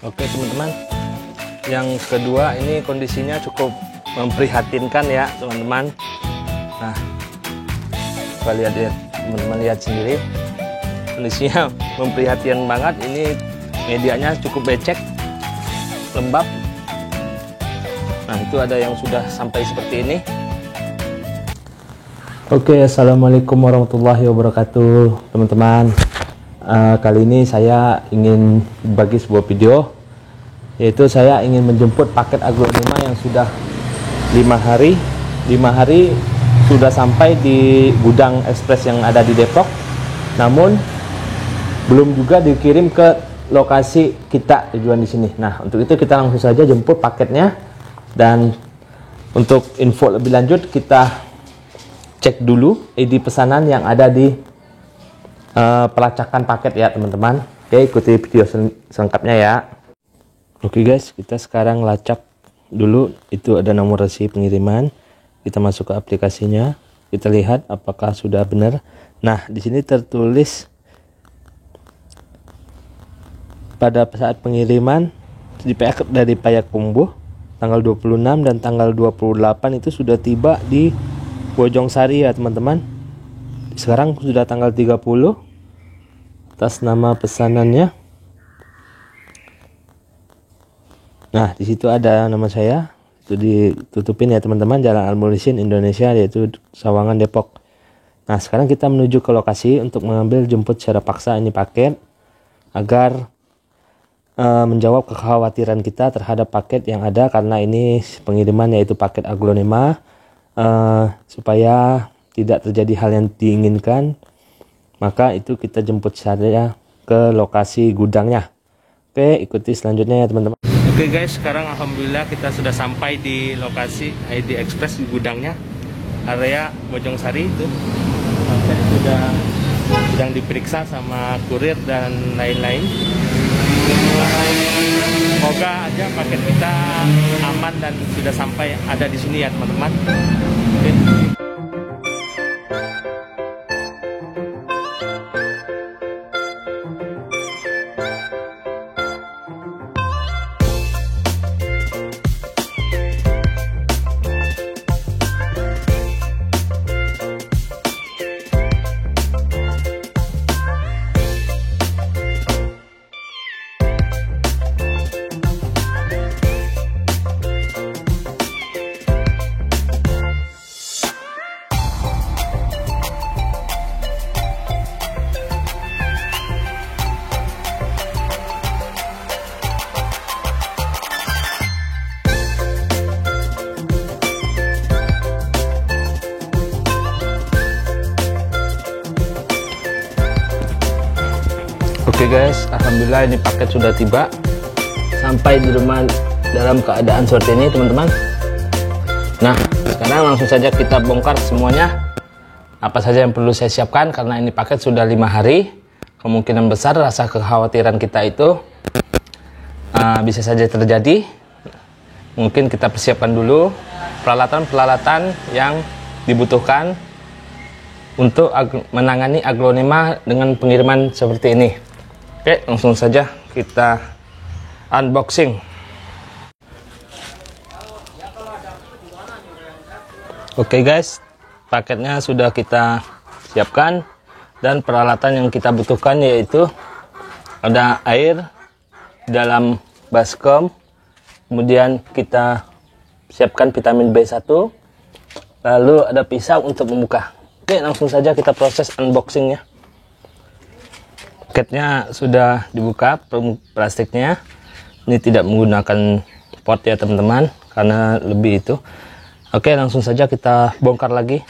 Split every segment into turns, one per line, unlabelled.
Oke teman-teman, yang kedua ini kondisinya cukup memprihatinkan ya teman-teman. Nah, kita lihat ya teman-teman, lihat sendiri kondisinya memprihatinkan banget. Ini medianya cukup becek, lembab. Nah, itu ada yang sudah sampai seperti ini. Oke, assalamualaikum warahmatullahi wabarakatuh teman-teman. Kali ini saya ingin bagi sebuah video, yaitu saya ingin menjemput paket aglonema yang sudah 5 hari sudah sampai di gudang ekspres yang ada di Depok, namun belum juga dikirim ke lokasi kita tujuan di sini. Nah, untuk itu kita langsung saja jemput paketnya, dan untuk info lebih lanjut kita cek dulu ID pesanan yang ada di pelacakan paket ya teman-teman. Oke, ikuti video selengkapnya ya. Oke guys, kita sekarang lacak dulu, itu ada nomor resi pengiriman. Kita masuk ke aplikasinya, kita lihat apakah sudah benar. Nah, di sini tertulis pada saat pengiriman dari Payakumbuh tanggal 26 dan tanggal 28 itu sudah tiba di Bojongsari ya teman-teman. Sekarang sudah tanggal 30. Atas nama pesanannya. Nah, di situ ada nama saya. Itu ditutupin ya teman-teman, Jalan Al-Muhsin Indonesia, yaitu Sawangan Depok. Nah, sekarang kita menuju ke lokasi untuk mengambil jemput secara paksa ini paket, agar menjawab kekhawatiran kita terhadap paket yang ada, karena ini pengiriman yaitu paket aglonema, supaya tidak terjadi hal yang diinginkan. Maka itu kita jemput saja ke lokasi gudangnya. Oke, ikuti selanjutnya ya teman-teman. Oke guys, sekarang alhamdulillah kita sudah sampai di lokasi ID Express di gudangnya, area Bojongsari itu. Paket sudah sedang diperiksa sama kurir dan lain-lain. Semoga aja paket kita aman dan sudah sampai ada di sini ya teman-teman. Oke. Oke guys, alhamdulillah ini paket sudah tiba sampai di rumah dalam keadaan seperti ini teman-teman. Nah, sekarang langsung saja kita bongkar semuanya, apa saja yang perlu saya siapkan, karena ini paket sudah 5 hari. Kemungkinan besar rasa kekhawatiran kita itu bisa saja terjadi. Mungkin kita persiapkan dulu peralatan-peralatan yang dibutuhkan untuk menangani aglonema dengan pengiriman seperti ini. Oke, langsung saja kita unboxing. Oke guys, paketnya sudah kita siapkan, dan peralatan yang kita butuhkan yaitu ada air dalam baskom, kemudian kita siapkan vitamin B1, lalu ada pisau untuk membuka. Oke, langsung saja kita proses unboxingnya. Paketnya sudah dibuka plastiknya. Ini tidak menggunakan pot ya teman-teman, karena lebih itu. Oke, langsung saja kita bongkar lagi.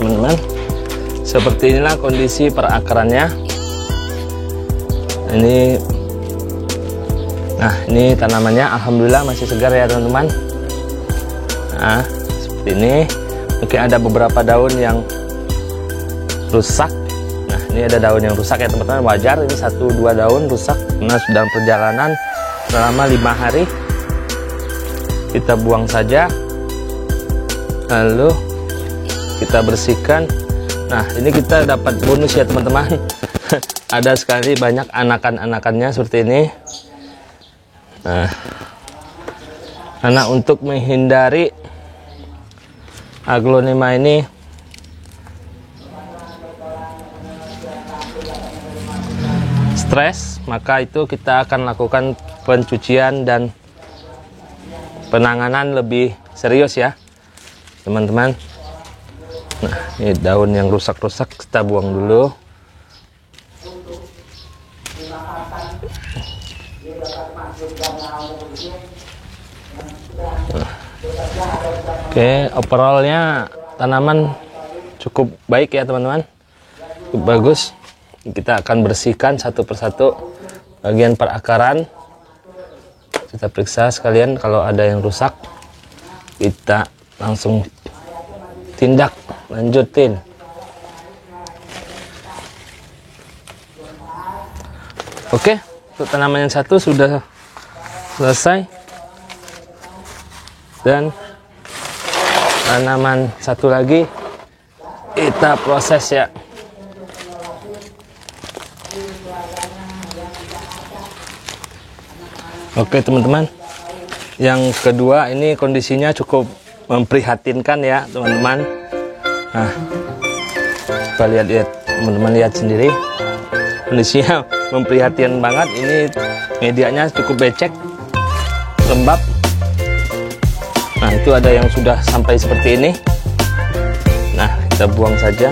teman-teman. Seperti inilah kondisi perakarannya. Nah ini tanamannya alhamdulillah masih segar ya teman-teman. Nah seperti ini. Mungkin ada beberapa daun yang rusak. Nah ini ada daun yang rusak ya teman-teman, wajar ini 1-2 daun rusak karena sudah perjalanan selama 5 hari. Kita buang saja, lalu kita bersihkan. Nah ini kita dapat bonus ya teman-teman. Ada sekali banyak anakan-anakannya seperti ini. Nah karena untuk menghindari aglonema ini stres, maka itu kita akan lakukan pencucian dan penanganan lebih serius ya teman-teman. Nah ini daun yang rusak-rusak kita buang dulu. Oke, overallnya tanaman cukup baik ya teman-teman, cukup bagus. Kita akan bersihkan satu persatu bagian perakaran. Kita periksa sekalian, kalau ada yang rusak kita langsung tindak lanjutin. Oke, untuk tanaman yang satu sudah selesai, dan tanaman satu lagi kita proses ya. Oke teman-teman, yang kedua ini kondisinya cukup memprihatinkan ya teman-teman. Nah kita lihat teman-teman, lihat sendiri kondisinya memprihatinkan banget. Ini medianya cukup becek, lembab. Nah itu ada yang sudah sampai seperti ini. Nah kita buang saja.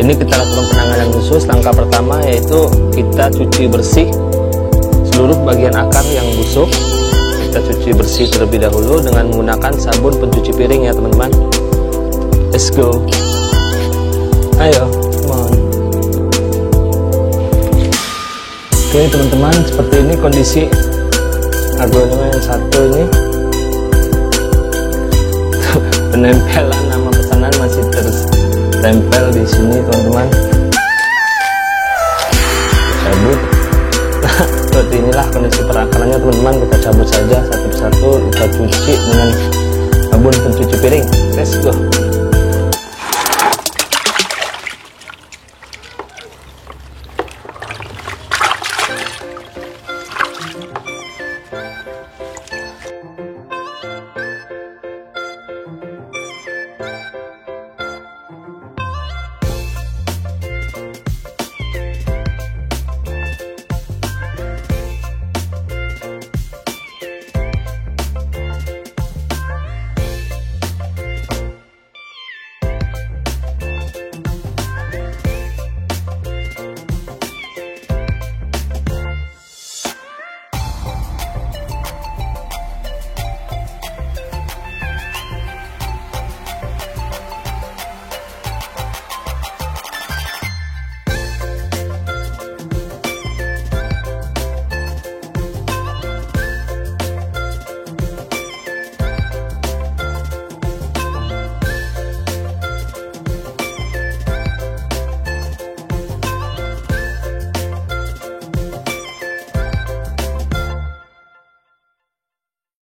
Ini kita lakukan penanganan khusus. Langkah pertama yaitu kita cuci bersih seluruh bagian akar yang busuk. Kita cuci bersih terlebih dahulu dengan menggunakan sabun pencuci piring ya teman-teman. Let's go. Ayo, come on. Oke teman-teman, seperti ini kondisi aglonema yang satu ini. Penempelan nama pesanan masih tertempel di sini teman-teman. Cabut. Seperti inilah kondisi perakarannya teman-teman. Kita cabut saja satu persatu, kita cuci dengan sabun pencuci piring. Let's go.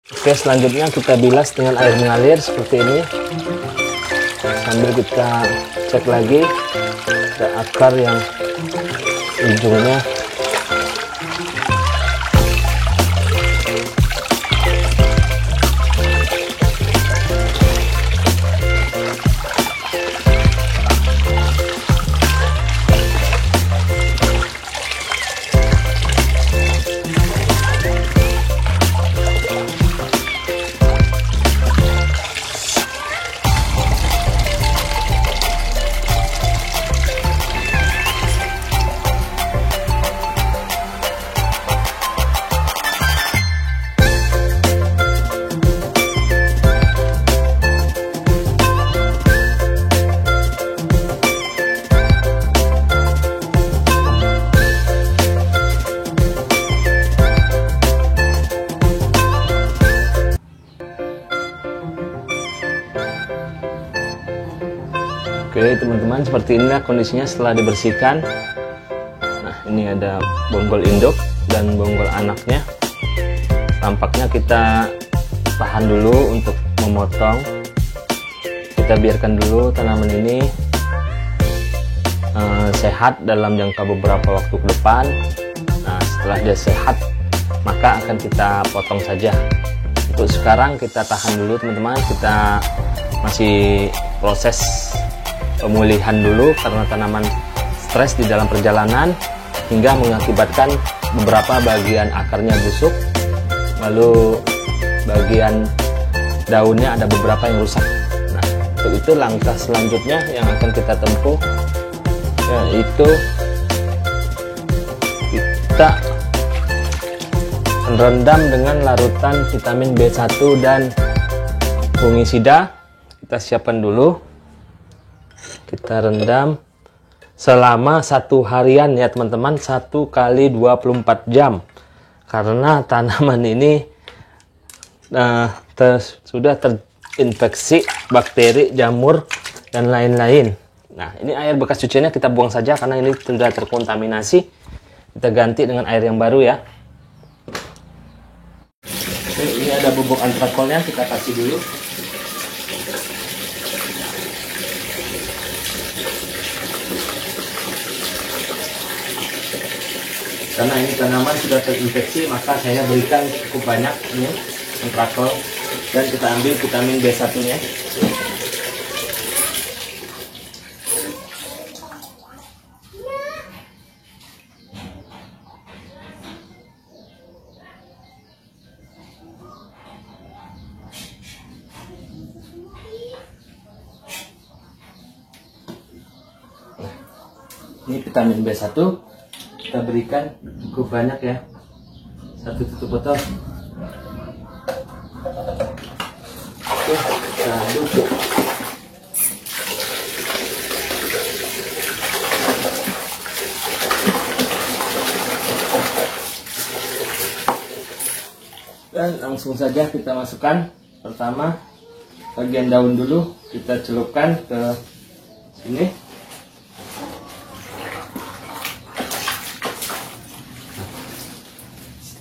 Oke, selanjutnya kita bilas dengan air mengalir seperti ini, sambil kita cek lagi ada akar yang ujungnya Oke teman-teman, seperti inilah kondisinya setelah dibersihkan. Nah, ini ada bonggol induk dan bonggol anaknya. Tampaknya kita tahan dulu untuk memotong. Kita biarkan dulu tanaman ini sehat dalam jangka beberapa waktu ke depan. Nah, setelah dia sehat, maka akan kita potong saja. Untuk sekarang kita tahan dulu teman-teman, kita masih proses pemulihan dulu karena tanaman stres di dalam perjalanan hingga mengakibatkan beberapa bagian akarnya busuk, lalu bagian daunnya ada beberapa yang rusak. Nah, untuk itu langkah selanjutnya yang akan kita tempuh yaitu kita rendam dengan larutan vitamin B1 dan fungisida. Kita siapkan dulu. Kita rendam selama 1 harian ya teman-teman, 1 kali 24 jam, karena tanaman ini sudah terinfeksi bakteri, jamur, dan lain-lain. Nah, ini air bekas cuciannya kita buang saja karena ini sudah terkontaminasi. Kita ganti dengan air yang baru ya. Oke, ini ada bubuk antrakolnya, kita kasih dulu. Karena ini tanaman sudah terinfeksi, maka saya berikan cukup banyak ini antrakol, dan kita ambil vitamin B1-nya. Ini vitamin B1 kita berikan cukup banyak ya, 1 tutup botol. Oke, kita aduk. Dan langsung saja kita masukkan. Pertama, bagian daun dulu kita celupkan ke sini.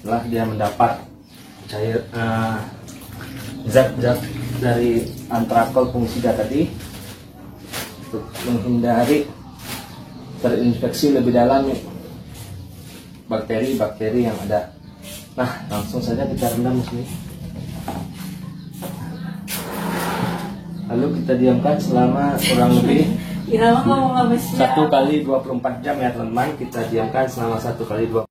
Setelah dia mendapat cair zat-zat dari antrakol fungisida tadi, untuk menghindari terinfeksi lebih dalam bakteri-bakteri yang ada. Nah, langsung saja kita rendam di sini. Lalu kita diamkan selama kurang lebih 1 kali 24 jam ya teman-teman. Kita diamkan selama 1 kali 24.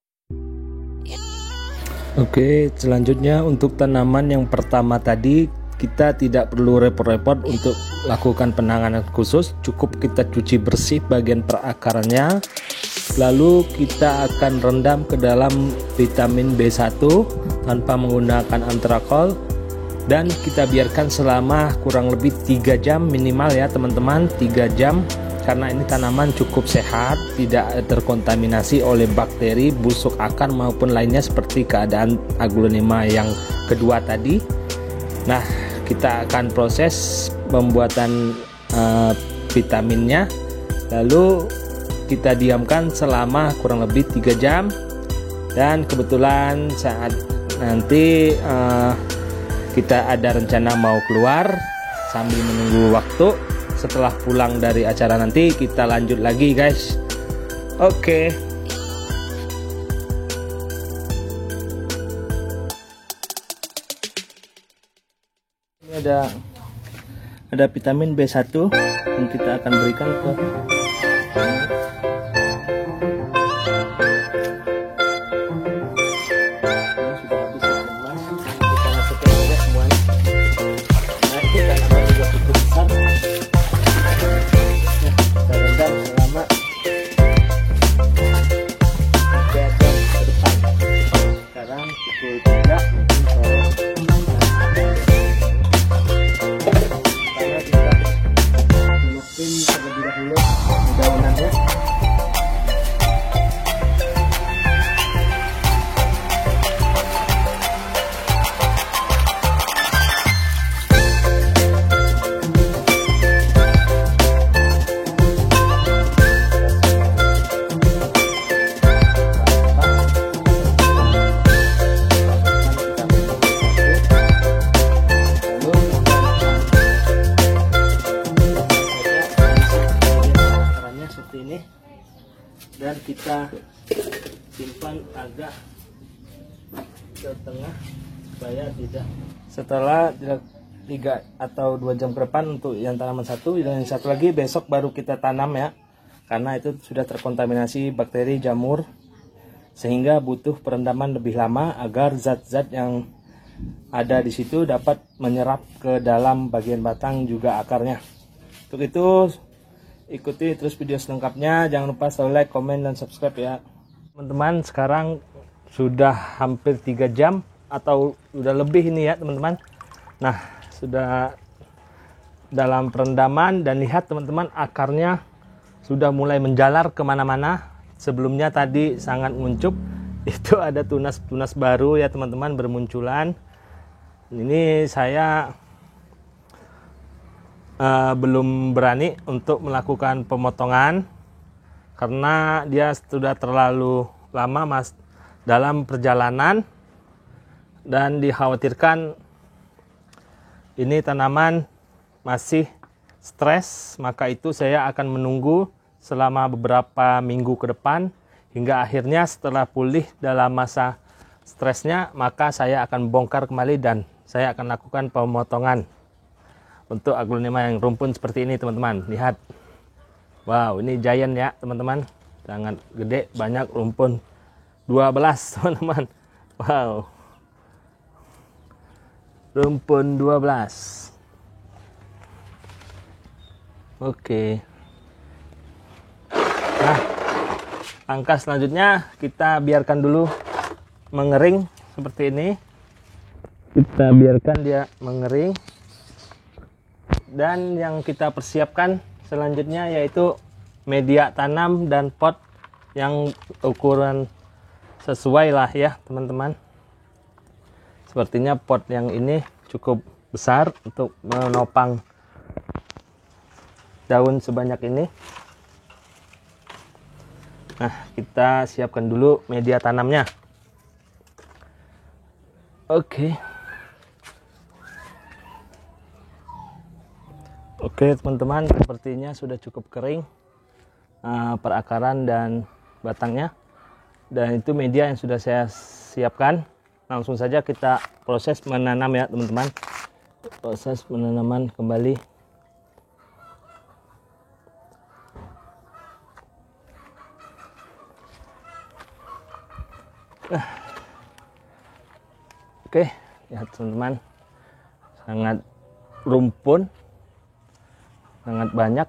Oke, selanjutnya untuk tanaman yang pertama tadi, kita tidak perlu repot-repot untuk lakukan penanganan khusus. Cukup kita cuci bersih bagian perakarannya, lalu kita akan rendam ke dalam vitamin B1 tanpa menggunakan antrakol, dan kita biarkan selama kurang lebih 3 jam minimal ya teman-teman, 3 jam. Karena ini tanaman cukup sehat, tidak terkontaminasi oleh bakteri, busuk akar maupun lainnya seperti keadaan aglonema yang kedua tadi. Nah, kita akan proses pembuatan vitaminnya, lalu kita diamkan selama kurang lebih 3 jam. Dan kebetulan saat nanti kita ada rencana mau keluar sambil menunggu waktu. Setelah pulang dari acara nanti kita lanjut lagi guys. Oke. Ini ada vitamin B1 yang kita akan berikan ke dan kita simpan agak ke tengah supaya tidak, setelah 3 atau 2 jam ke depan untuk yang tanaman satu, dan yang satu lagi besok baru kita tanam ya, karena itu sudah terkontaminasi bakteri jamur sehingga butuh perendaman lebih lama agar zat-zat yang ada di situ dapat menyerap ke dalam bagian batang juga akarnya. Untuk itu ikuti terus video selengkapnya, jangan lupa like, komen, dan subscribe ya teman-teman. Sekarang sudah hampir 3 jam atau sudah lebih ini ya teman-teman. Nah, sudah dalam perendaman dan lihat teman-teman, akarnya sudah mulai menjalar kemana-mana. Sebelumnya tadi sangat nguncup, itu ada tunas-tunas baru ya teman-teman bermunculan. Ini saya belum berani untuk melakukan pemotongan karena dia sudah terlalu lama dalam perjalanan dan dikhawatirkan ini tanaman masih stres. Maka itu saya akan menunggu selama beberapa minggu ke depan hingga akhirnya setelah pulih dalam masa stresnya, maka saya akan bongkar kembali dan saya akan lakukan pemotongan untuk aglonema yang rumpun seperti ini teman-teman. Lihat, wow, ini giant ya teman-teman, sangat gede, banyak rumpun 12 teman-teman. Wow, rumpun 12. Oke. Nah, langkah selanjutnya kita biarkan dulu mengering seperti ini. Kita biarkan dia mengering. Dan yang kita persiapkan selanjutnya yaitu media tanam dan pot yang ukuran sesuai lah ya teman-teman. Sepertinya pot yang ini cukup besar untuk menopang daun sebanyak ini. Nah, kita siapkan dulu media tanamnya. Oke. Oke teman-teman, sepertinya sudah cukup kering perakaran dan batangnya, dan itu media yang sudah saya siapkan. Langsung saja kita proses menanam ya teman-teman. Proses penanaman kembali. Oke, lihat teman-teman, sangat rumpun, sangat banyak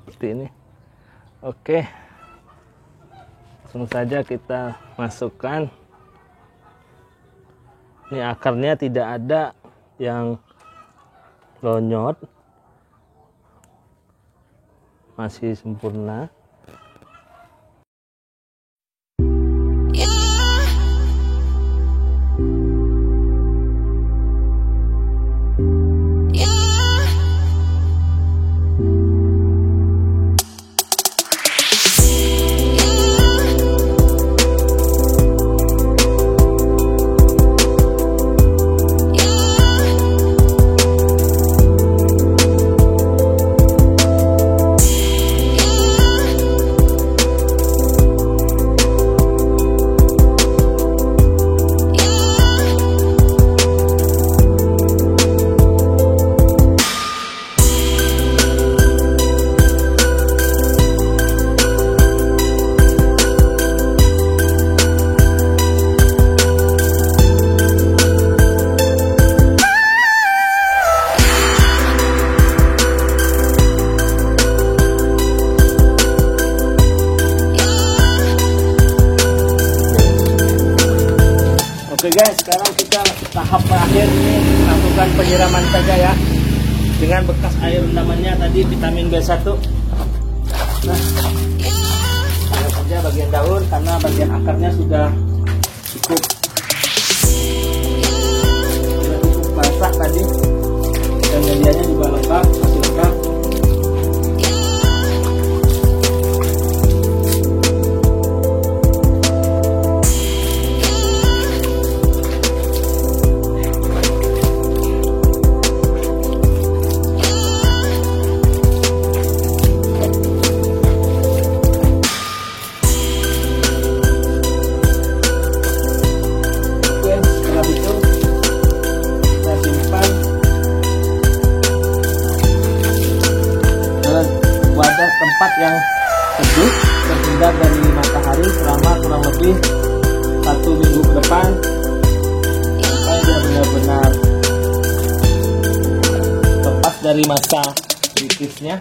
seperti ini. Oke, langsung saja kita masukkan. Ini akarnya tidak ada yang lonyot, masih sempurna. tahap terakhir ini lakukan penyiraman saja ya, dengan bekas air rendamannya tadi vitamin B1. Nah, taruh saja bagian daun karena bagian akarnya sudah cukup basah tadi, dan medianya juga lengkap, masih lengkap. Tempat yang teduh, terhindar dari matahari selama kurang lebih 1 minggu ke depan, sampai dia benar-benar lepas dari masa kritisnya.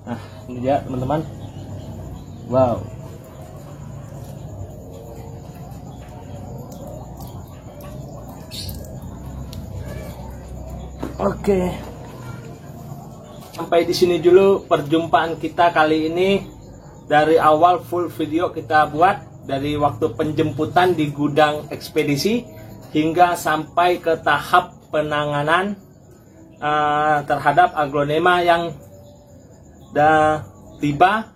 Nah, ini dia teman-teman. Wow. Oke. Sampai di sini dulu perjumpaan kita kali ini. Dari awal full video kita buat, dari waktu penjemputan di gudang ekspedisi hingga sampai ke tahap penanganan terhadap aglonema yang tiba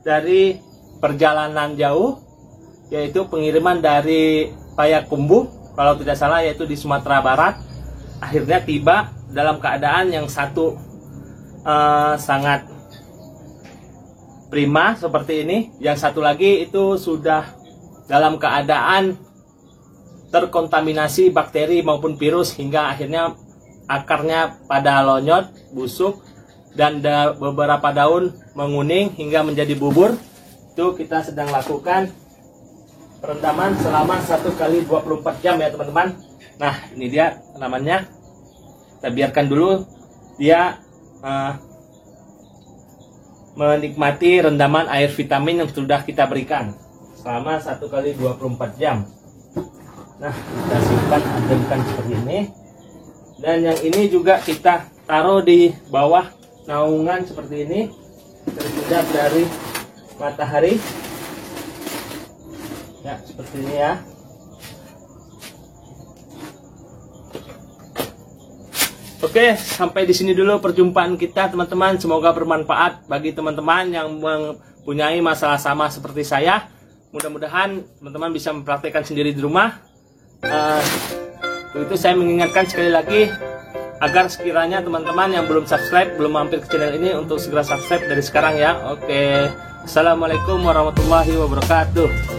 dari perjalanan jauh, yaitu pengiriman dari Payakumbuh kalau tidak salah, yaitu di Sumatera Barat. Akhirnya tiba dalam keadaan yang satu sangat prima seperti ini, yang satu lagi itu sudah dalam keadaan terkontaminasi bakteri maupun virus, hingga akhirnya akarnya pada lonyot, busuk, dan beberapa daun menguning hingga menjadi bubur. Itu kita sedang lakukan perendaman selama 1 kali 24 jam ya teman-teman. Nah, ini dia namanya. Kita biarkan dulu dia menikmati rendaman air vitamin yang sudah kita berikan selama 1 kali 24 jam. Nah, kita simpan, ademkan seperti ini. Dan yang ini juga kita taruh di bawah naungan seperti ini, terhindar dari matahari ya, seperti ini ya. Oke, sampai di sini dulu perjumpaan kita teman-teman. Semoga bermanfaat bagi teman-teman yang mempunyai masalah sama seperti saya. Mudah-mudahan teman-teman bisa mempraktekkan sendiri di rumah. Itu saya mengingatkan sekali lagi agar sekiranya teman-teman yang belum subscribe, belum mampir ke channel ini, untuk segera subscribe dari sekarang ya. Oke, assalamualaikum warahmatullahi wabarakatuh.